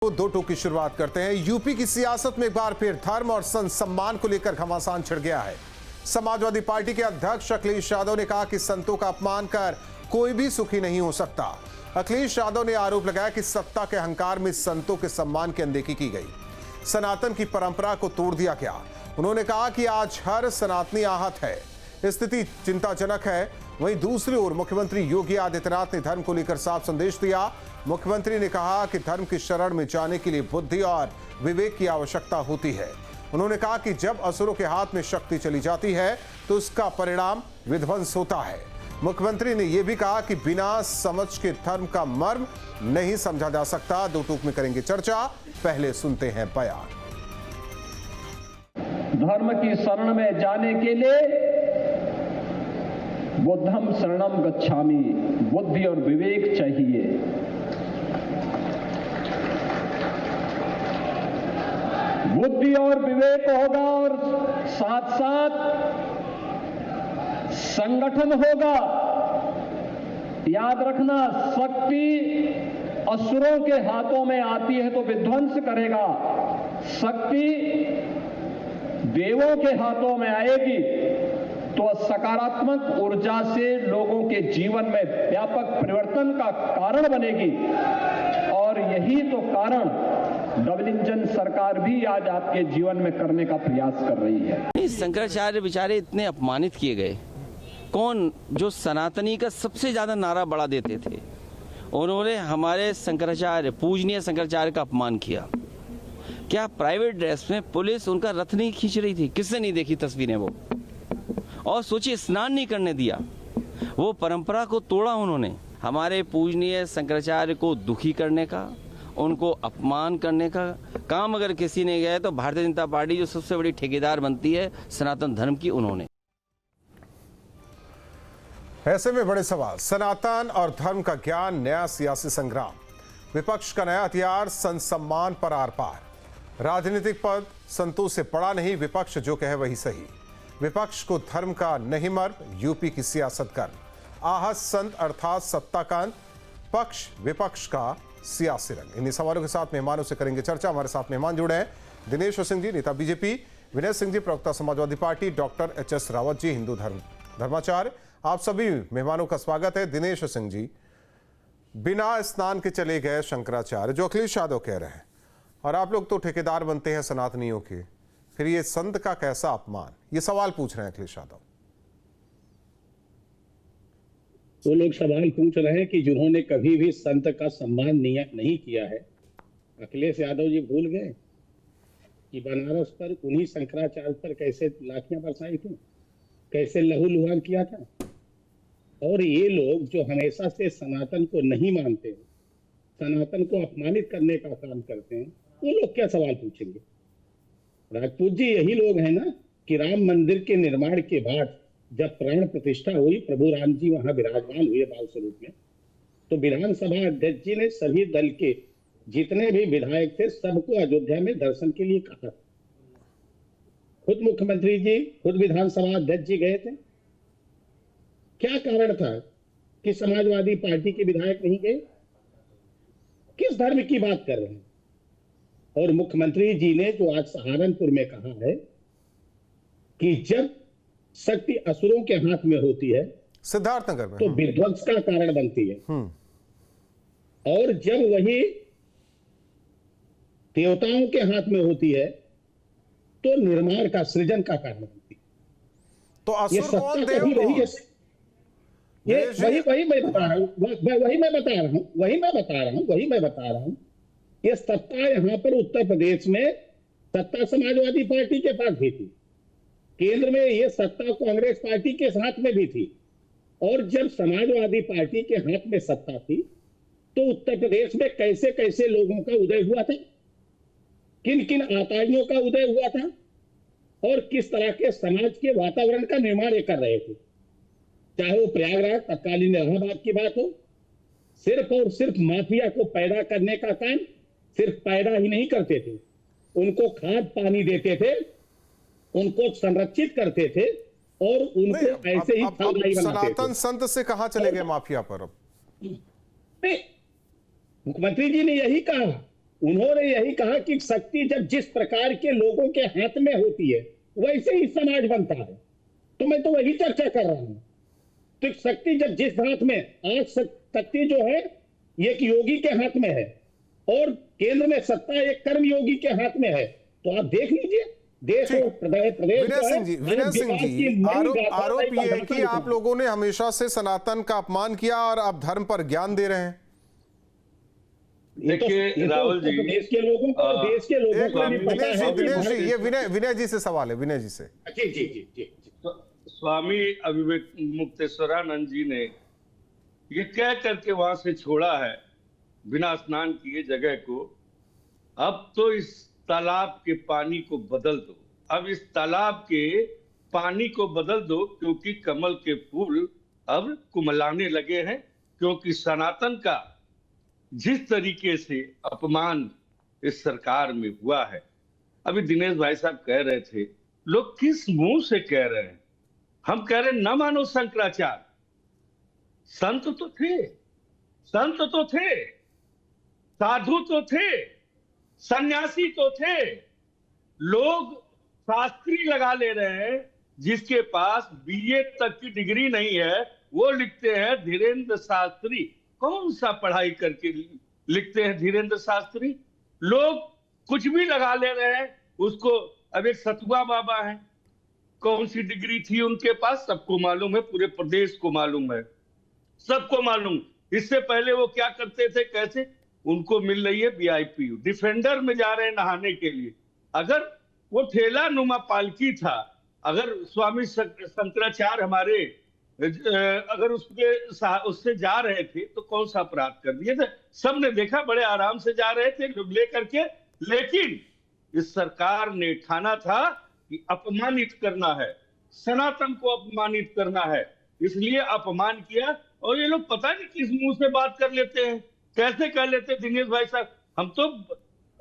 दो टूक की शुरुआत करते हैं। यूपी की सियासत में एक बार फिर धर्म और संत सम्मान को लेकर घमासान छिड़ गया है। समाजवादी पार्टी के अध्यक्ष अखिलेश यादव ने कहा कि संतों का अपमान कर कोई भी सुखी नहीं हो सकता। अखिलेश यादव ने आरोप लगाया कि सत्ता के अहंकार में संतों के सम्मान की अनदेखी की गई, सनातन की परंपरा को तोड़ दिया गया। उन्होंने कहा कि आज हर सनातनी आहत है, स्थिति चिंताजनक है। वहीं दूसरी ओर मुख्यमंत्री योगी आदित्यनाथ ने धर्म को लेकर साफ संदेश दिया। मुख्यमंत्री ने कहा कि धर्म की शरण में जाने के लिए बुद्धि और विवेक की आवश्यकता होती है। उन्होंने कहा कि जब असुरों के हाथ में शक्ति चली जाती है तो उसका परिणाम विध्वंस होता है। मुख्यमंत्री ने यह भी कहा कि बिना समझ के धर्म का मर्म नहीं समझा जा सकता। दो टूक में करेंगे चर्चा, पहले सुनते हैं बयान। धर्म की शरण में जाने के लिए बुद्धम शरणम गच्छामि, बुद्धि और विवेक चाहिए। बुद्धि और विवेक होगा और साथ साथ संगठन होगा। याद रखना, शक्ति असुरों के हाथों में आती है तो विध्वंस करेगा, शक्ति देवों के हाथों में आएगी तो सकारात्मक ऊर्जा से लोगों के जीवन में व्यापक परिवर्तन का कारण बनेगी। और यही तो कारण डबल इंजन सरकार भी आज आपके जीवन में करने का प्रयास कर रही है। शंकराचार्य बेचारे इतने अपमानित किए गए। कौन जो सनातनी का सबसे ज्यादा नारा बढ़ा देते थे, उन्होंने हमारे शंकराचार्य, पूजनीय शंकराचार्य का अपमान किया। क्या प्राइवेट ड्रेस में पुलिस उनका रथ नहीं खींच रही थी? किसने नहीं देखी तस्वीरें वो? और सोचिए, स्नान नहीं करने दिया, वो परंपरा को तोड़ा उन्होंने। हमारे पूजनीय शंकराचार्य को दुखी करने का, उनको अपमान करने का काम अगर किसी ने किया है तो भारतीय जनता पार्टी जो सबसे बड़ी ठेकेदार बनती है सनातन धर्म की, उन्होंने। ऐसे में बड़े सवाल, सनातन और धर्म का ज्ञान, नया सियासी संग्राम, विपक्ष का नया हथियार, संत सम्मान पर आर पार। राजनीतिक पद संतों से बड़ा नहीं, विपक्ष जो कहे वही सही। विपक्ष को धर्म का नहीं मर्म, यूपी की सियासत कर। आहत संत अर्थात सत्ता का अंत, पक्ष विपक्ष का सियासी रंग। इन्हीं सवालों के साथ मेहमानों से करेंगे चर्चा। हमारे साथ मेहमान जुड़े हैं दिनेश सिंह जी, नेता बीजेपी, विनय सिंह जी, प्रवक्ता समाजवादी पार्टी, डॉक्टर एच.एस. रावत जी, हिंदू धर्माचार्य। आप सभी मेहमानों का स्वागत है। दिनेश सिंह जी, बिना स्नान के चले गए शंकराचार्य, जो अखिलेश यादव कह रहे हैं, और आप लोग तो ठेकेदार बनते हैं सनातनियों के, फिर ये संत का कैसा अपमान, ये सवाल पूछ रहे हैं अखिलेश यादव। वो लोग सवाल पूछ रहे हैं कि जिन्होंने कभी भी संत का सम्मान नहीं किया है। अखिलेश यादव जी भूल गए कि बनारस पर उन्हीं शंकराचार्य पर कैसे लाठियां बरसाई थी, कैसे लहूलुहान किया था। और ये लोग जो हमेशा से सनातन को नहीं मानते हैं, सनातन को अपमानित करने का काम करते हैं, वो लोग क्या सवाल पूछेंगे? राजपूत जी यही लोग हैं ना कि राम मंदिर के निर्माण के बाद जब प्राण प्रतिष्ठा हुई, प्रभु राम जी वहां विराजमान हुए बाल स्वरूप में, तो विधानसभा अध्यक्ष जी ने सभी दल के जितने भी विधायक थे सबको अयोध्या में दर्शन के लिए कहा। खुद मुख्यमंत्री जी, खुद विधानसभा अध्यक्ष जी गए थे। क्या कारण था कि समाजवादी पार्टी के विधायक नहीं गए? किस धर्म की बात कर रहे हैं? और मुख्यमंत्री जी ने जो आज सहारनपुर में कहा है कि जब शक्ति असुरों के हाथ में होती है, सिद्धार्थनगर में, तो विध्वंस का कारण बनती है, और जब वही देवताओं के हाथ में होती है तो निर्माण का, सृजन का कारण बनती है। तो असुर कौन, देव वही कौन? वही मैं बता रहा हूं। ये सत्ता यहां पर उत्तर प्रदेश में सत्ता समाजवादी पार्टी के पास भी थी, केंद्र में ये सत्ता कांग्रेस पार्टी के हाथ में भी थी। और जब समाजवादी पार्टी के हाथ में सत्ता थी तो उत्तर प्रदेश में कैसे कैसे लोगों का उदय हुआ था, किन किन आताइयों का उदय हुआ था, और किस तरह के समाज के वातावरण का निर्माण ये कर रहे थे। चाहे वो प्रयागराज तत्कालीन इलाहाबाद की बात हो, सिर्फ और सिर्फ माफिया को पैदा करने का काम सिर्फ पैदा ही नहीं करते थे, उनको खाद पानी देते थे, उनको संरक्षित करते थे, और उनको ऐसे ही फलदायी बनाते थे। सनातन संत से कहां चले गए माफिया पर? अब मुख्यमंत्री जी ने यही कहा उन्होंने यही कहा कि शक्ति जब जिस प्रकार के लोगों के हाथ में होती है वैसे ही समाज बनता है। तो मैं तो वही चर्चा कर रहा हूं। तो शक्ति जब जिस हाथ में, आज शक्ति जो है ये एक योगी के हाथ में है और केंद्र में सत्ता एक कर्म योगी के हाथ में है। तो आप देख लीजिए देश और प्रदेश विनय सिंह जी, आरोप ये है कि आप लोगों ने हमेशा से सनातन का अपमान किया और अब धर्म पर ज्ञान दे रहे हैं। देखिए राहुल जी, देश के लोगों को दिनेश जी, ये विनय जी से सवाल है, विनय जी से। जी। स्वामी अविवेक मुक्तेश्वरानंद जी ने ये कह करके वहां से छोड़ा है बिना स्नान किए जगह को, अब तो इस तालाब के पानी को बदल दो, अब इस तालाब के पानी को बदल दो, क्योंकि कमल के फूल अब कुमलाने लगे हैं, क्योंकि सनातन का जिस तरीके से अपमान इस सरकार में हुआ है। अभी दिनेश भाई साहब कह रहे थे, लोग किस मुंह से कह रहे हैं? हम कह रहे न मानो शंकराचार्य, संत तो थे, साधु तो थे, सन्यासी तो थे। लोग शास्त्री लगा ले रहे हैं, जिसके पास बीए तक की डिग्री नहीं है वो लिखते हैं धीरेन्द्र शास्त्री। कौन सा पढ़ाई करके लिखते हैं धीरेन्द्र शास्त्री? लोग कुछ भी लगा ले रहे हैं उसको। अब एक सतुआ बाबा है, कौन सी डिग्री थी उनके पास सबको मालूम है, पूरे प्रदेश को मालूम है, सबको मालूम। इससे पहले वो क्या करते थे, कैसे उनको मिल रही है वीआईपी, डिफेंडर में जा रहे हैं नहाने के लिए। अगर वो ठेला नुमा पालकी था, अगर स्वामी शंकराचार्य हमारे अगर उससे जा रहे थे तो कौन सा अपराध कर दिए थे? सबने देखा, बड़े आराम से जा रहे थे लेकर के। लेकिन इस सरकार ने ठाना था कि अपमानित करना है, सनातन को अपमानित करना है, इसलिए अपमान किया। और ये लोग पता नहीं किस मुंह से बात कर लेते हैं, कैसे कर लेते हैं। दिनेश भाई साहब, हम तो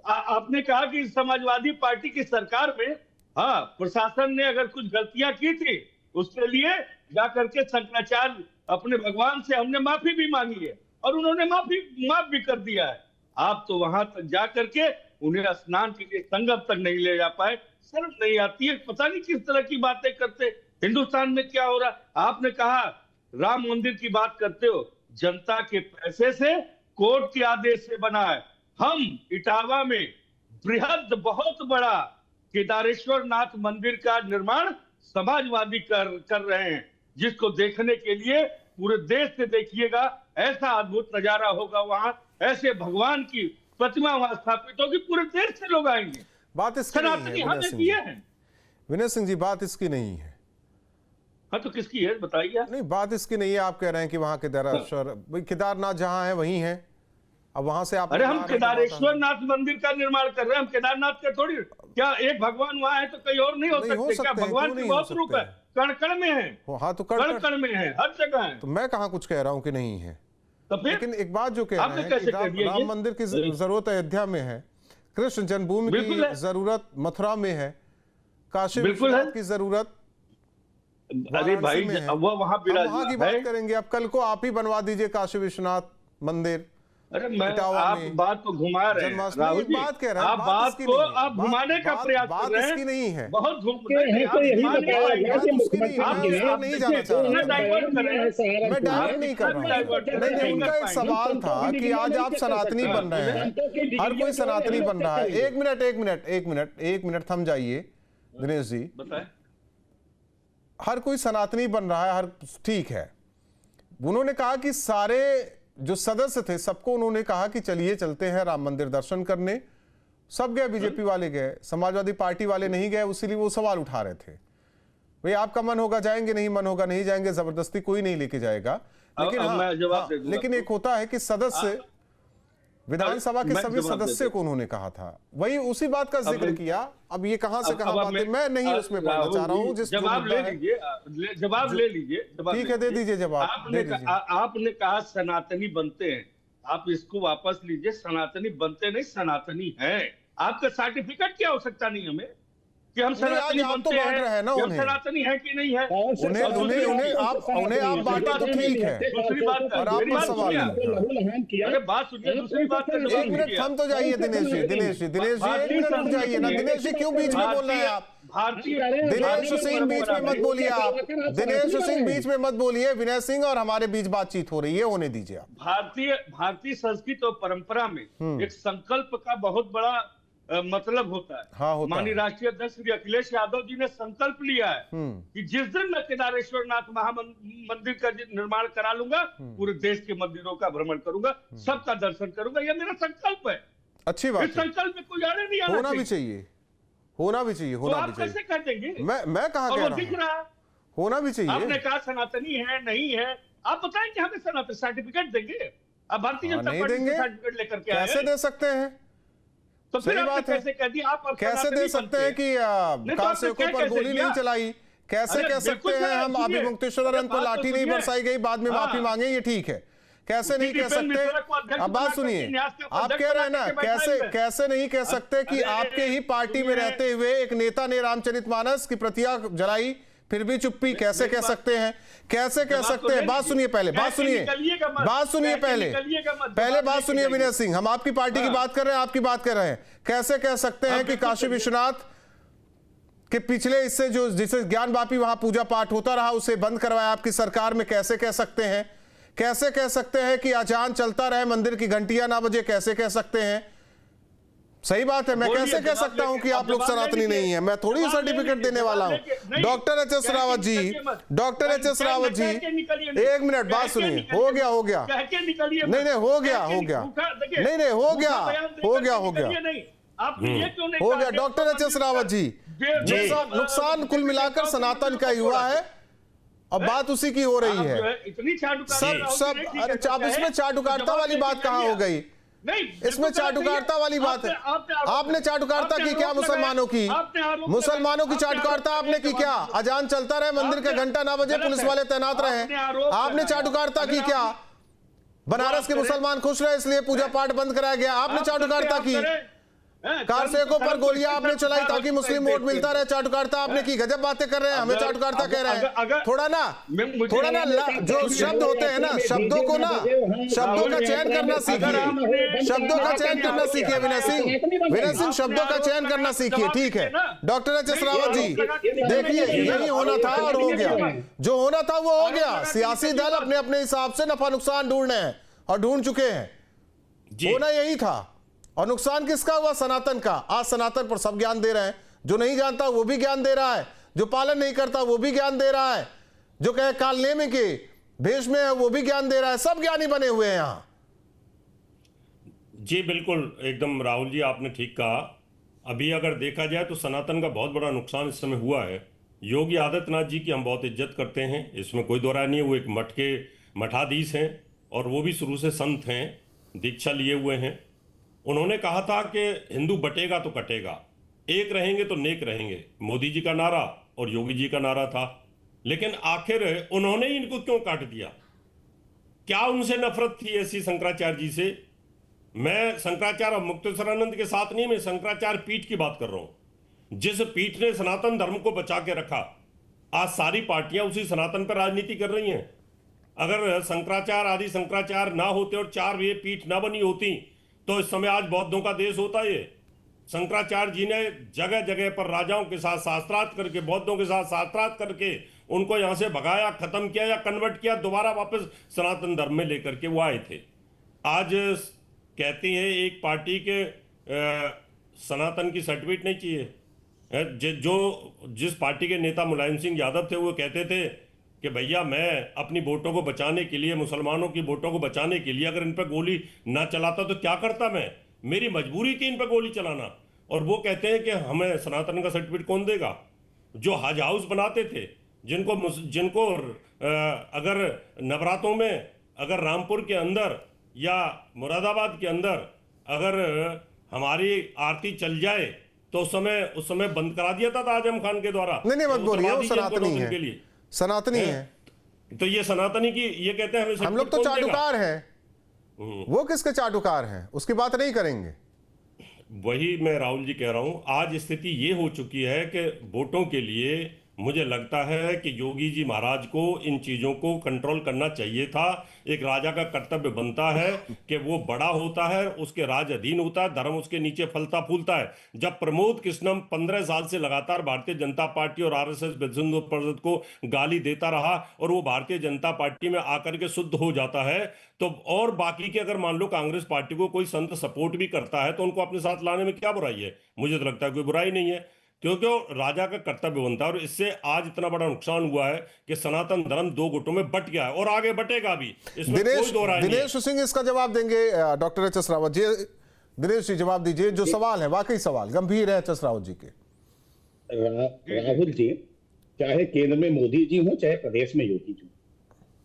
आपने कहा कि समाजवादी पार्टी की सरकार में हाँ प्रशासन ने अगर कुछ गलतियां की थी उसके लिए जाकर के शंकराचार्य अपने भगवान से हमने माफी भी मांगी है और उन्होंने माफ भी कर दिया है। आप तो वहां तक जा करके उन्हें स्नान के लिए संगम तक नहीं ले जा पाए। शर्म नहीं आती है? पता नहीं किस तरह की बातें करते। हिंदुस्तान में क्या हो रहा? आपने कहा राम मंदिर की बात करते हो, जनता के पैसे से, कोर्ट के आदेश से बना है। हम इटावा में बृहद बहुत बड़ा केदारेश्वर नाथ मंदिर का निर्माण समाजवादी कर रहे हैं, जिसको देखने के लिए पूरे देश से देखिएगा। ऐसा अद्भुत नजारा होगा वहां, ऐसे भगवान की प्रतिमा वहां स्थापित होगी, पूरे देश से लोग आएंगे। बात इसकी नहीं है विनय सिंह जी, बात इसकी नहीं है। हाँ तो किसकी है बताइए? नहीं, बात इसकी नहीं है। आप कह रहे हैं कि वहां केदारेश्वर, केदारनाथ जहां है वहीं है, अब वहां से आप। अरे हम केदारेश्वर नाथ मंदिर का निर्माण कर रहे हैं, हम केदारनाथ का थोड़ी। क्या एक भगवान वहां है तो कहीं और नहीं हो सकते? क्या भगवान के बहुत रूप है, कण कण में है। हाँ तो कण कण में है, हर जगह है। तो मैं कहाँ कुछ कह रहा हूँ कि नहीं है? तो फिर लेकिन एक बात जो कह रहे हैं कि राम मंदिर की जरूरत अयोध्या में है, कृष्ण जन्मभूमि की जरूरत मथुरा में है, काशी विश्वनाथ की जरूरत अरे भाई वो वहां की बात करेंगे। अब कल को आप ही बनवा दीजिए काशी विश्वनाथ मंदिर। अरे मैं आप बात को घुमा रहे हैं राहुल जी, बात कह रहे हैं, आप बात को आप घुमाने का प्रयास कर रहे हैं। इसकी नहीं है, बहुत नहीं जाना चाह रहा, मैं डाइवर्ट नहीं कर रहा हूँ। उनका एक सवाल था कि आज आप सनातनी बन रहे हैं, हर कोई सनातनी बन रहा है। एक मिनट थम जाइए दिनेश जी। हर कोई सनातनी बन रहा है, हर ठीक है। उन्होंने कहा कि सारे जो सदस्य थे सबको उन्होंने कहा कि चलिए चलते हैं राम मंदिर दर्शन करने। सब गए, बीजेपी वाले गए, समाजवादी पार्टी वाले नहीं गए, इसीलिए वो सवाल उठा रहे थे। भाई आपका मन होगा जाएंगे, नहीं मन होगा नहीं जाएंगे, जबरदस्ती कोई नहीं लेके जाएगा। लेकिन लेकिन एक होता है कि सदस्य, विधानसभा के सभी सदस्यों को उन्होंने कहा था, वही उसी बात का जिक्र किया। अब ये कहां से कहां बातें, मैं नहीं उसमें पढ़ना चाह रहा हूं। जिस जवाब ले लीजिए, जवाब ले लीजिए। ठीक है, दे दीजिए जवाब। आपने कहा सनातनी बनते हैं, आप इसको वापस लीजिए। सनातनी बनते नहीं, सनातनी है। आपका सर्टिफिकेट की आवश्यकता नहीं हमें, कि हम आज सनातनी आप तो बनते बांट रहे हैं ना कि हम उन्हें। सनातनी है कि नहीं है। उन्हें आप बांटे तो ठीक है, दूसरी बात और आप पर सवाल नहीं। अरे बात सुनिए, दूसरी बात का जवाब एक मिनट दीजिए। थम तो जाइए दिनेश जी, एक मिनट रुक जाइए ना। दिनेश जी क्यों बीच में बोल रहे हैं आप? दिनेश सिंह बीच में मत बोलिए आप, दिनेश सिंह बीच में मत बोलिए। विनय सिंह और हमारे बीच बातचीत हो रही है, होने दीजिए आप। भारतीय संस्कृति और परंपरा में एक संकल्प का बहुत बड़ा मतलब होता है। हाँ, होता माननीय है। राष्ट्रीय अध्यक्ष श्री अखिलेश यादव जी ने संकल्प लिया है कि जिस दिन मैं केदारेश्वर नाथ महामंदिर का निर्माण करा लूंगा, पूरे देश के मंदिरों का भ्रमण करूंगा, सबका दर्शन करूंगा, यह मेरा संकल्प है। अच्छी बात इस है, संकल्प में कोई आने नहीं आना होना भी चाहिए, होना भी चाहिए, तो होना आप भी कैसे चाहिए। कर देंगे? मैं कहा और कह वो रहा दिख हूं, रहा है। होना भी चाहिए। आपने कहा सनातनी है नहीं है, आप बताएं कि हमें सनातन सर्टिफिकेट देंगे? आप भारतीय जनता नहीं पार्टी देंगे, से सर्टिफिकेट लेकर के आए कैसे दे सकते हैं? तो फिर सही आपने बात है। कैसे कह दिया आप अब कैसे सनातनी दे सकते बनते हैं कि नहीं तो आपने कांसेको क्या पर कैसे गोली किया? नहीं चलाई? कैसे अरे कह सकते बिल्कुल हैं जरा हम सुनिए। अभिमुक्तेश्वर अरे अनंत पर बात तो लाठी नहीं सुनिए। बरसाई गई, बाद में हाँ। माफी मांगे, ये ठीक है। कैसे नहीं कह दीपेंद्र सकते? मिश्रा को अध्यक्ष अब बात बना सुनिए, करके न्यास के आप अध्यक्ष कह रहे हैं बना ना, करके बैठाए कैसे हुए। कैसे नहीं कह सकते कि अरे आपके ही पार्टी में सुनिए। रहते हुए एक नेता ने रामचरितमानस की प्रतियां जलाई, फिर भी चुप्पी? कैसे कह सकते हैं? कैसे कह सकते हैं? बात सुनिए पहले, बात सुनिए, बात सुनिए पहले, बात सुनिए विनय सिंह। हम आपकी पार्टी की बात कर रहे हैं, आपकी बात कर रहे हैं। कैसे कह सकते हैं कि काशी विश्वनाथ के पिछले इससे जो जिसे ज्ञान वापी वहां पूजा पाठ होता रहा, उसे बंद करवाया आपकी सरकार में? कैसे कह सकते हैं? कैसे कह सकते हैं कि अजान चलता रहे, मंदिर की घंटियां ना बजे? कैसे कह सकते हैं? सही बात है, मैं कैसे कह सकता हूं कि आप लोग सनातनी नहीं है? मैं थोड़ी सर्टिफिकेट देने वाला हूं। Doctor H S. Rawat ji, doctor H S. Rawat ji, एक मिनट बात सुनिए। हो गया, हो गया, नहीं हो गया, हो गया, नहीं हो गया, हो गया, हो गया, हो गया। Doctor H S. रावत जी, नुकसान कुल मिलाकर सनातन का ही हुआ है और बात उसी की हो रही है। सब अरे अब इसमें चाटुकारिता वाली बात कहां हो गई? इसमें चाटुकारिता वाली बात है। आपने चाटुकारिता की क्या मुसलमानों की? मुसलमानों की चाटुकारिता आपने की क्या? अजान चलता रहे, मंदिर का घंटा ना बजे, पुलिस वाले तैनात रहे, आपने चाटुकारिता की क्या? बनारस के मुसलमान खुश रहे इसलिए पूजा पाठ बंद कराया गया, आपने चाटुकारिता की। कारसेकों पर गोलियां आपने चलाई ताकि मुस्लिम वोट मिलता रहे, चाटुकारिता आपने की। गजब बातें कर रहे हैं, हमें चाटुकारिता कह रहे हैं। थोड़ा ना जो शब्द होते हैं ना, शब्दों को ना, शब्दों का चयन करना सीखिए, शब्दों का चयन करना सीखिए विनय सिंह, विनय सिंह शब्दों का चयन करना सीखिए, ठीक है? Doctor H S. रावत जी, देखिए यही होना था और हो गया, जो होना था वो हो गया। सियासी दल अपने अपने हिसाब से नफा नुकसान ढूंढ रहे हैं और ढूंढ चुके हैं, होना यही था। और नुकसान किसका हुआ? सनातन का। आज सनातन पर सब ज्ञान दे रहे हैं, जो नहीं जानता वो भी ज्ञान दे रहा है, जो पालन नहीं करता वो भी ज्ञान दे रहा है, जो कहे कालनेमी के भेष में है वो भी ज्ञान दे रहा है। सब ज्ञानी बने हुए हैं यहां। जी बिल्कुल, एकदम राहुल जी आपने ठीक कहा। अभी अगर देखा जाए तो सनातन का बहुत बड़ा नुकसान इस समय हुआ है। योगी आदित्यनाथ जी की हम बहुत इज्जत करते हैं, इसमें कोई दो राय नहीं है। वो एक मठ के मठाधीश हैं और वो भी शुरू से संत हैं, दीक्षा लिए हुए हैं। उन्होंने कहा था कि हिंदू बटेगा तो कटेगा, एक रहेंगे तो नेक रहेंगे, मोदी जी का नारा और योगी जी का नारा था। लेकिन आखिर उन्होंने ही इनको क्यों काट दिया? क्या उनसे नफरत थी ऐसी शंकराचार्य जी से? मैं शंकराचार्य और मुक्तेश्वरानंद के साथ नहीं, मैं शंकराचार्य पीठ की बात कर रहा हूं, जिस पीठ ने सनातन धर्म को बचा के रखा। आज सारी पार्टियां उसी सनातन पर राजनीति कर रही हैं। अगर शंकराचार्य आदि शंकराचार्य ना होते और चार ये पीठ ना बनी होती तो इस समय आज बौद्धों का देश होता है। शंकराचार्य जी ने जगह जगह पर राजाओं के साथ शास्त्रार्थ करके, बौद्धों के साथ शास्त्रार्थ करके उनको यहां से भगाया, खत्म किया या कन्वर्ट किया, दोबारा वापस सनातन धर्म में लेकर के वो आए थे। आज कहती है एक पार्टी के सनातन की सर्टिफिकेट नहीं चाहिए। जो जिस पार्टी के नेता मुलायम सिंह यादव थे वो कहते थे कि भैया मैं अपनी वोटों को बचाने के लिए, मुसलमानों की वोटों को बचाने के लिए अगर इन पर गोली ना चलाता तो क्या करता मैं, मेरी मजबूरी थी इन पर गोली चलाना। और वो कहते हैं कि हमें सनातन का सर्टिफिकेट कौन देगा? जो हज हाउस बनाते थे, जिनको अगर नवरात्रों में अगर रामपुर के अंदर या मुरादाबाद के अंदर अगर हमारी आरती चल जाए तो उस समय बंद करा दिया था आजम खान के द्वारा। नहीं मत बोलिए, वो सनातनी है, सनातनी है। तो ये सनातनी की ये कहते हैं हमें हम लोग तो चाटुकार हैं, वो किसके चाटुकार हैं उसकी बात नहीं करेंगे। वही मैं राहुल जी कह रहा हूं, आज स्थिति ये हो चुकी है कि वोटों के लिए मुझे लगता है कि योगी जी महाराज को इन चीजों को कंट्रोल करना चाहिए था। एक राजा का कर्तव्य बनता है कि वो बड़ा होता है, उसके राज अधीन होता है, धर्म उसके नीचे फलता फूलता है। जब प्रमोद कृष्णम 15 साल से लगातार भारतीय जनता पार्टी और आरएसएस विश्व हिंदू परिषद को गाली देता रहा और वो भारतीय जनता पार्टी में आकर के शुद्ध हो जाता है, तो और बाकी के अगर मान लो कांग्रेस पार्टी को कोई संत सपोर्ट भी करता है तो उनको अपने साथ लाने में क्या बुराई है? मुझे तो लगता है कोई बुराई नहीं है, क्योंकि राजा का कर्तव्य बनता है। और इससे आज इतना बड़ा नुकसान हुआ है कि सनातन धर्म दो गुटों में बट गया है और आगे बटेगा भी, इसमें कोई दो राय नहीं है। दिनेश सिंह इसका जवाब देंगे doctor H S Rawat ji. Dinesh ji जवाब दीजिए, जो सवाल है वाकई सवाल गंभीर है एच एस रावत जी के। राहुल जी, चाहे केंद्र में मोदी जी हो चाहे प्रदेश में योगी जी,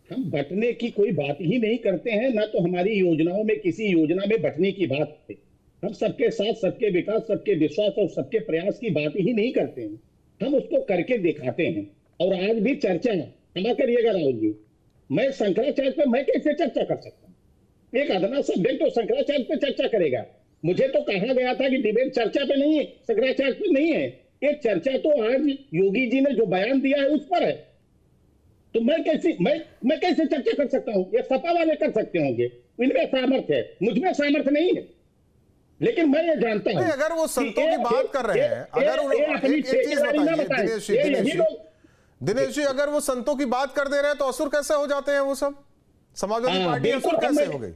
हम बंटने की कोई बात ही नहीं करते हैं। ना तो हमारी योजनाओं में किसी योजना में बंटने की बात है। हम सबके साथ, सबके विकास, सबके विश्वास और सबके प्रयास की बात ही नहीं करते हैं। हम उसको करके दिखाते हैं। और आज भी चर्चा क्षमा करिएगा राहुल जी, मैं शंकराचार्य पे मैं कैसे चर्चा कर सकता हूँ? एक अदना सा व्यक्ति तो शंकराचार्य पे चर्चा करेगा। मुझे तो कहा गया था कि डिबेट चर्चा पे नहीं है, शंकराचार्य पे नहीं है। ये चर्चा तो आज योगी जी ने जो बयान दिया है उस पर है। तो मैं कैसे चर्चा कर सकता हूँ? ये सपा वाले कर सकते होंगे, इनमें सामर्थ्य है, मुझमें सामर्थ्य नहीं है। लेकिन मैं ये जानता हूं, अगर वो संतों की बात कर रहे हैं, अगर एक चीज बताइए दिनेश जी, अगर वो संतों की बात कर दे रहे हैं तो असुर कैसे हो जाते हैं वो सब? समाजवादी पार्टी असुर कैसे हो गई?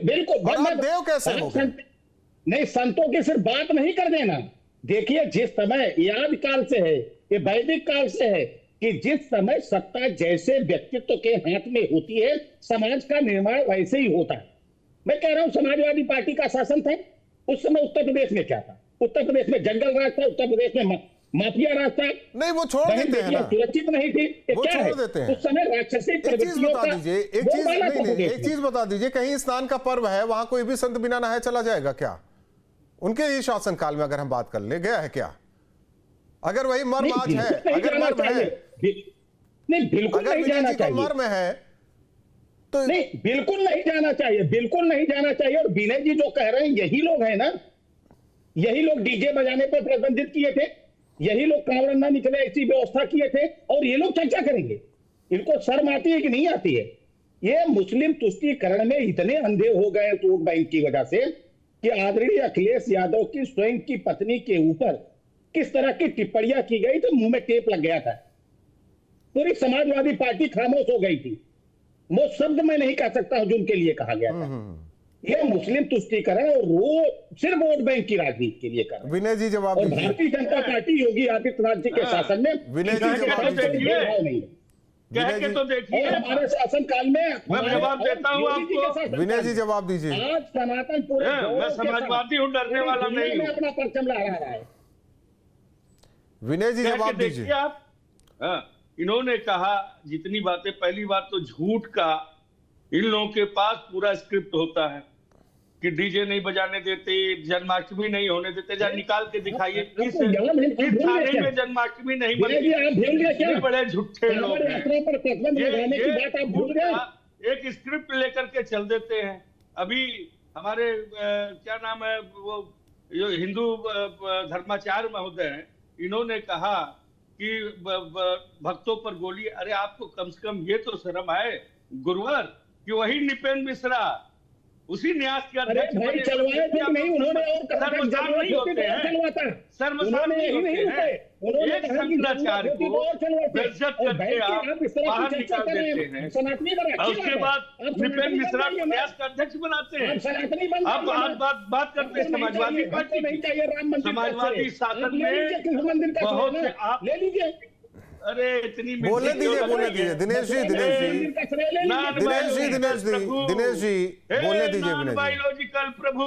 बिल्कुल देव कैसे हो गए? नहीं, संतों की सिर्फ बात नहीं कर देना। देखिए, जिस समय याद काल से है, ये वैदिक काल से है कि जिस समय सत्ता जैसे व्यक्तित्व के हाथ में होती है, समाज का निर्माण वैसे ही होता है। मैं कह रहा हूं, समाजवादी पार्टी का शासन था उस समय उत्तर प्रदेश में क्या था? उत्तर प्रदेश में जंगल राज था, उत्तर प्रदेश में माफिया राज था। नहीं, वो छोड़ देते हैं ना, सुरक्षित नहीं थी। वो छोड़ देते हैं। उस समय राक्षसी प्रवृत्तियों का एक चीज बता दीजिए, कहीं स्नान का पर्व है, वहां कोई भी संत बिना नहाए चला जाएगा क्या? उनके ही शासन काल में अगर हम बात कर ले, गया है क्या? अगर वही मर्म आज है, अगर मर्म है, नहीं बिल्कुल नहीं जाना चाहिए, मर्म है तो नहीं, बिल्कुल नहीं जाना चाहिए, बिल्कुल नहीं जाना चाहिए। और विनय जी जो कह रहे हैं, यही लोग हैं ना, यही लोग डीजे बजाने पर प्रतिबंधित किए थे, यही लोग कांवड़ ना निकले ऐसी व्यवस्था किए थे, और ये लोग चर्चा करेंगे। इनको शर्म आती है कि नहीं आती है? ये मुस्लिम तुष्टीकरण में इतने अंधे हो गए वोट बैंक की वजह से कि आदरणीय अखिलेश यादव की स्वयं की पत्नी के ऊपर किस तरह की टिप्पणियां की गई तो मुंह में टेप लग गया था। पूरी समाजवादी पार्टी खामोश हो गई थी। वो शब्द मैं नहीं कह सकता हूं जो उनके लिए कहा गया था। यह मुस्लिम तुष्टीकरण और वो सिर्फ वोट बैंक की राजनीति के लिए कर रहे हैं। विनय जी जवाब और भारतीय जनता पार्टी योगी आदित्यनाथ जी के शासन में विनय जी जवाब नहीं है। कह के तो देखिए, हमारे शासन काल में मैं जवाब देता हूं आपको। विनय जी जवाब दीजिए। आज सनातन पूरे मैं समाजवादी हूं, डरने वाला नहीं हूं। अपना परचम लहरा रहा है। विनय जी जवाब दीजिए। आप इन्होंने कहा जितनी बातें, पहली बात तो झूठ का इन लोगों के पास पूरा स्क्रिप्ट होता है कि डीजे नहीं बजाने देते, जन्माष्टमी नहीं होने देते। जब निकाल के दिखाइए किस थाने में जन्माष्टमी नहीं बनती। बड़े झूठे लोग हैं। एक स्क्रिप्ट लेकर के चल देते हैं। अभी हमारे क्या नाम है वो जो हिंदू धर्माचार्य महोदय हैं, इन्होंने कहा कि भक्तों पर गोली। अरे आपको कम से कम ये तो शर्म आए गुरुवर कि वही निपेंद्र मिश्रा उसी न्यास के अध्यक्ष चलवाए थे नहीं उन्होंने, और शर्मसार नहीं होते हैं, शर्मसार नहीं होते हैं। एक शंकराचार्य को बेइज्जत करके आप बाहर निकाल देते हैं और उसके बाद निपेंद्र मिश्रा को न्यास का अध्यक्ष बनाते हैं। अब आप बात करते हैं समाजवादी पार्टी की। समाजवादी शासन में बहुत से आप ले लीजिए। अरे इतनी बोलने दीजिए दिनेश जी बोलने दीजिए। बायोलॉजिकल प्रभु,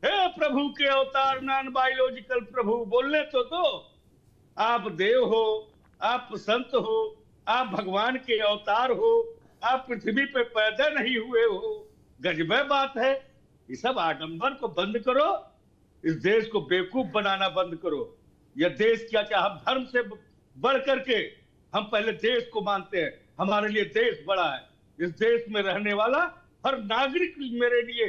हे प्रभु के अवतार, नॉन बायोलॉजिकल प्रभु, बोलने तो दो। आप देव हो, आप संत हो, आप भगवान के अवतार हो, आप पृथ्वी पे पैदा नहीं हुए हो। गजब बात है। ये सब आडंबर को बंद करो, इस देश को बेवकूफ बनाना बंद करो। यह देश क्या हम धर्म से बढ़ करके हम पहले देश को मानते हैं। हमारे लिए देश बड़ा है। इस देश में रहने वाला हर नागरिक मेरे लिए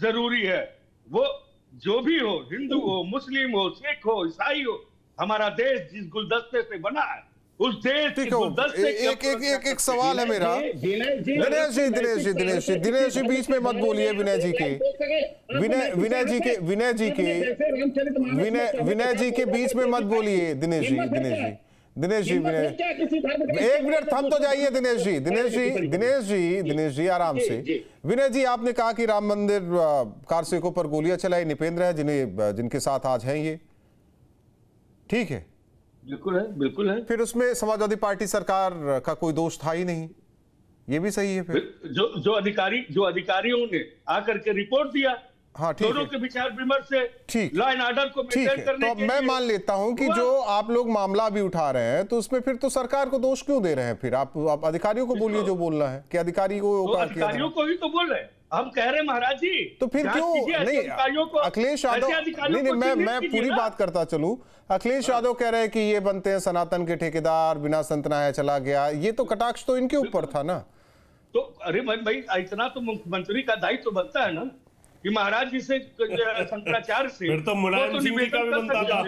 जरूरी है। वो जो भी हो, हिंदू हो, मुस्लिम हो, सिख हो, ईसाई हो, हमारा देश जिस गुलदस्ते से बना है, उस देश के ठीक है, गुलदस्ते की एक सवाल है मेरा। दिनेश जी बीच में मत बोलिए। विनय जी के बीच में मत बोलिए। दिनेश जी एक मिनट थम तो जाइए। दिनेश जी आराम से। विनय जी, आपने कहा कि राम मंदिर कारसेवकों पर गोलियां चलाई निपेंद्र है, जिनके साथ आज हैं ये, ठीक है? बिल्कुल है। फिर उसमें समाजवादी पार्टी सरकार का कोई दोष था ही नहीं, ये भी सही है। फिर जो अधिकारियों ने आकर के रिपोर्ट दिया, हाँ ठीक दोनों है, के विचार विमर्श से ठीक, लॉ एंड ऑर्डर को ठीक मेंटेन है। करने तो के मैं लिए मान लेता हूं कि जो आप लोग मामला भी उठा रहे हैं, तो उसमें फिर तो सरकार को दोष क्यों दे रहे हैं? फिर आप अधिकारियों को बोलिए जो बोलना है, कि अधिकारी को अधिकारियों को ही तो बोल रहे हैं। हम कह रहे हैं महाराज जी, तो फिर क्यों नहीं? अखिलेश यादव, नहीं, मैं पूरी बात करता चलूं। अखिलेश यादव कह रहे हैं कि ये बनते हैं सनातन के ठेकेदार, बिना संत नहाए चला गया। ये तो कटाक्ष तो इनके ऊपर था ना। तो अरे भाई, इतना तो मुख्यमंत्री का दायित्व तो बनता है ना कि महाराज जी से शंकराचार्य से फिर तो मुलायम सिंह जी का भी बनता था।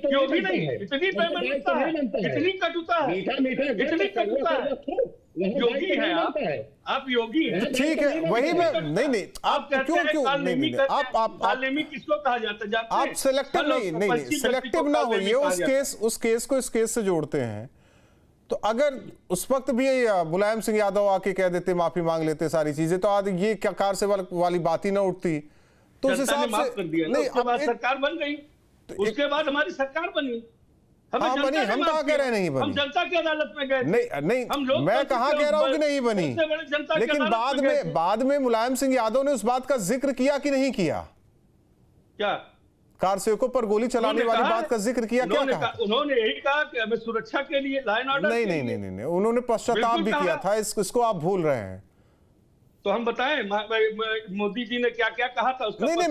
क्यों भी नहीं, इतनी बेईमानता है, इतनी कटुता है, इतनी कटुता है। योगी है आप योगी हैं। ठीक है, वही मैं नहीं आप क्यों नहीं कालेमी किसको कहा जाता है? आप सिलेक्टिव नहीं सिलेक्टिव ना होइए। उस केस को इस केस से जोड़ते हैं। तो अगर उस वक्त भी मुलायम सिंह यादव आके कह देते, माफी मांग लेते, सारी चीजें, तो आज ये कार से वाली बात ही ना उठती। तो उस हिसाब से नहीं, अब सरकार बन गई, उसके बाद हमारी सरकार बनी। हम कहाँ कह रहे हैं नहीं बनी? हम जनता की अदालत में गए। नहीं, मैं कहाँ कह रहा हूँ कि नहीं बनी, लेकिन बाद में मुलायम सिंह यादव ने उस बात का जिक्र किया कि नहीं किया? क्या कारसेवकों पर गोली चलाने वाली बात का जिक्र किया? क्या कहा? उन्होंने यही कहा कि हमें सुरक्षा के लिए लॉ एंड ऑर्डर। नहीं, उन्होंने पश्चाताप भी किया था। इसको आप भूल रहे हैं। तो हम बताएं मोदी जी ने क्या क्या कहा था उसका? नहीं,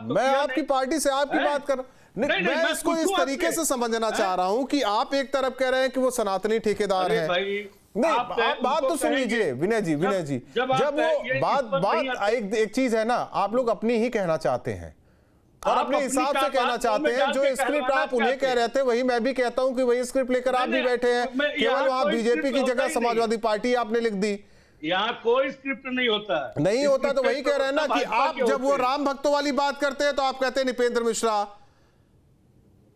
मैं आपकी पार्टी से आपकी बात कर, मैं इसको इस तरीके से समझना चाह रहा हूं कि आप एक तरफ कह रहे हैं कि वो सनातनी ठेकेदार है। नहीं, आप बात तो सुन लीजिए विनय जी। जब वो बात एक चीज है ना, आप लोग अपनी ही कहना चाहते हैं और अपने हिसाब से कहना चाहते हैं। जो स्क्रिप्ट आप उन्हें कह रहे थे, वही मैं भी कहता हूं कि वही स्क्रिप्ट लेकर आप भी बैठे हैं। केवल वहां बीजेपी की जगह समाजवादी पार्टी आपने लिख दी। यहाँ कोई स्क्रिप्ट नहीं होता है। नहीं होता तो वही कह रहे हैं ना कि आप जब वो राम भक्तों वाली बात करते हैं तो आप कहते हैं निपेंद्र मिश्रा।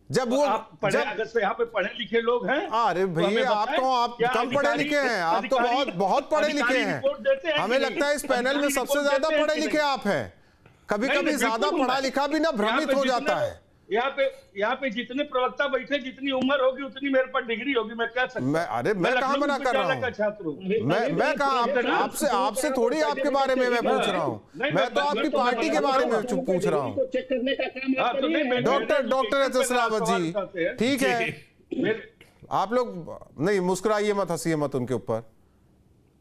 जब वो अगर से यहाँ पे पढ़े लिखे लोग हैं। अरे भैया, आप कम पढ़े लिखे हैं, आप तो बहुत पढ़े लिखे हैं। हमें लगता है इस पैनल में सबसे ज्यादा पढ़े लिखे आप हैं। कभी ज्यादा पढ़ा लिखा भी ना भ्रमित हो जाता है। यहाँ पे जितने प्रवक्ता बैठे, जितनी उम्र होगी उतनी मेरे पास डिग्री होगी। मैं कह सकता हूँ। मैं कहाँ मना कर रहा हूँ? मैं कहाँ आपसे थोड़ी आपके बारे में मैं पूछ रहा हूँ। मैं तो आपकी पार्टी के बारे में पूछ रहा हूँ। Doctor H S. रावत जी, ठीक है, आप लोग नहीं मुस्कुराइए मत, हंसिए मत उनके ऊपर।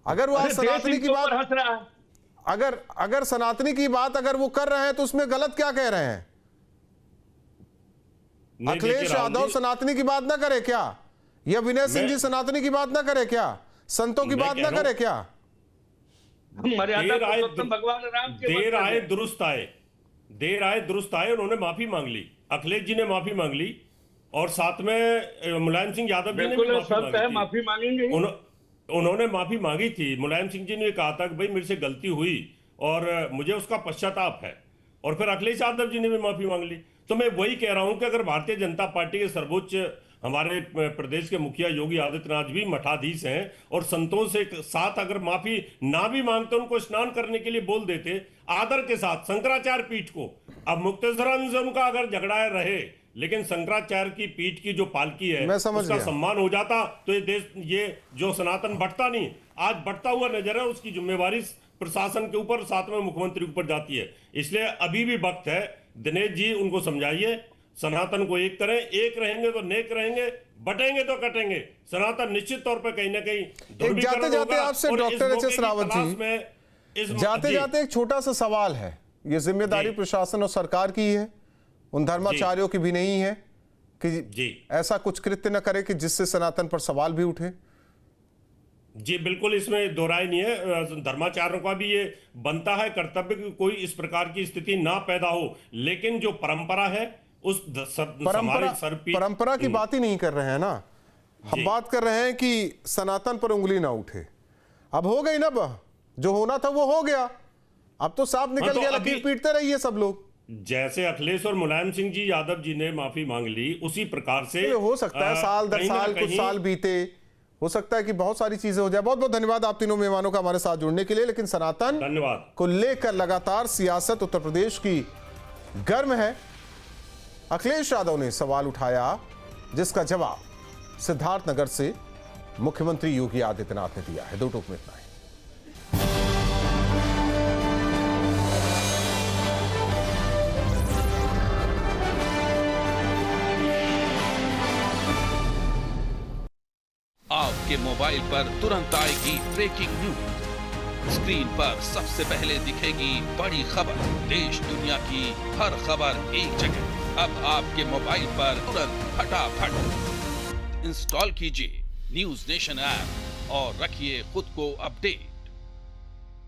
अगर वो सनातनी की बात, अगर सनातनी की बात अगर वो कर रहे हैं तो उसमें गलत क्या कह रहे हैं? अखिलेश यादव सनातनी की बात ना करे क्या? या विनय सिंह जी सनातनी की बात ना करे क्या? संतों की बात ना करे क्या? भगवान राम देर आए दुरुस्त आए। उन्होंने माफी मांग ली, अखिलेश जी ने माफी मांग ली और साथ में मुलायम सिंह यादव जी ने माफी मांगेंगे। उन्होंने माफी मांगी थी। मुलायम सिंह जी ने कहा था कि भाई मेरे से गलती हुई और मुझे उसका पश्चाताप है। और फिर अखिलेश यादव जी ने भी माफी मांग ली। तो मैं वही कह रहा हूं कि अगर भारतीय जनता पार्टी के सर्वोच्च हमारे प्रदेश के मुखिया योगी आदित्यनाथ भी मठाधीश हैं और संतों से साथ अगर माफी ना भी मांगते, उनको स्नान करने के लिए बोल देते आदर के साथ शंकराचार्य पीठ को। अब मुक्तेश्वरानंद से उनका अगर झगड़ा रहे, लेकिन शंकराचार्य की पीठ की जो पालकी है उसका सम्मान हो जाता, तो ये देश, ये जो सनातन बढ़ता नहीं, आज बढ़ता हुआ नजर है। उसकी जिम्मेवारी प्रशासन के ऊपर, साथ में मुख्यमंत्री के ऊपर जाती है। इसलिए अभी भी वक्त है। दिनेश जी, उनको समझाइए, सनातन को एक करें। एक रहेंगे तो नेक रहेंगे, बटेंगे तो कटेंगे। सनातन निश्चित तौर पर कहीं ना कहीं जाते जाते आपसे डॉक्टर एच.एस. रावत जी, जाते जाते एक छोटा सा सवाल है। ये जिम्मेदारी प्रशासन और सरकार की है, उन धर्माचार्यों की भी नहीं है कि ऐसा कुछ कृत्य न करे कि जिससे सनातन पर सवाल भी उठे? जी बिल्कुल, इसमें दो राय नहीं है। धर्माचार्यों का भी ये बनता है कर्तव्य कि कोई इस प्रकार की स्थिति ना पैदा हो, लेकिन जो परंपरा है उस परंपरा की बात ही नहीं कर रहे हैं ना, हम बात कर रहे हैं कि सनातन पर उंगली ना उठे। अब हो गई ना, जो होना था वो हो गया, अब तो साफ निकल तो गया, लकीर पीटते रहिए सब लोग। जैसे अखिलेश और मुलायम सिंह जी यादव जी ने माफी मांग ली, उसी प्रकार से हो सकता है साल दर साल कुछ साल बीते, हो सकता है कि बहुत सारी चीजें हो जाए। बहुत बहुत धन्यवाद आप तीनों मेहमानों का हमारे साथ जुड़ने के लिए। लेकिन सनातन धन्यवाद को लेकर लगातार सियासत उत्तर प्रदेश की गर्म है। अखिलेश यादव ने सवाल उठाया, जिसका जवाब सिद्धार्थनगर से मुख्यमंत्री योगी आदित्यनाथ ने दिया है। दो टूक में इतना ही। आपके मोबाइल पर तुरंत आएगी ब्रेकिंग न्यूज। स्क्रीन पर सबसे पहले दिखेगी बड़ी खबर। देश दुनिया की हर खबर एक जगह। अब आपके मोबाइल पर तुरंत फटाफट इंस्टॉल कीजिए न्यूज नेशन ऐप और रखिए खुद को अपडेट।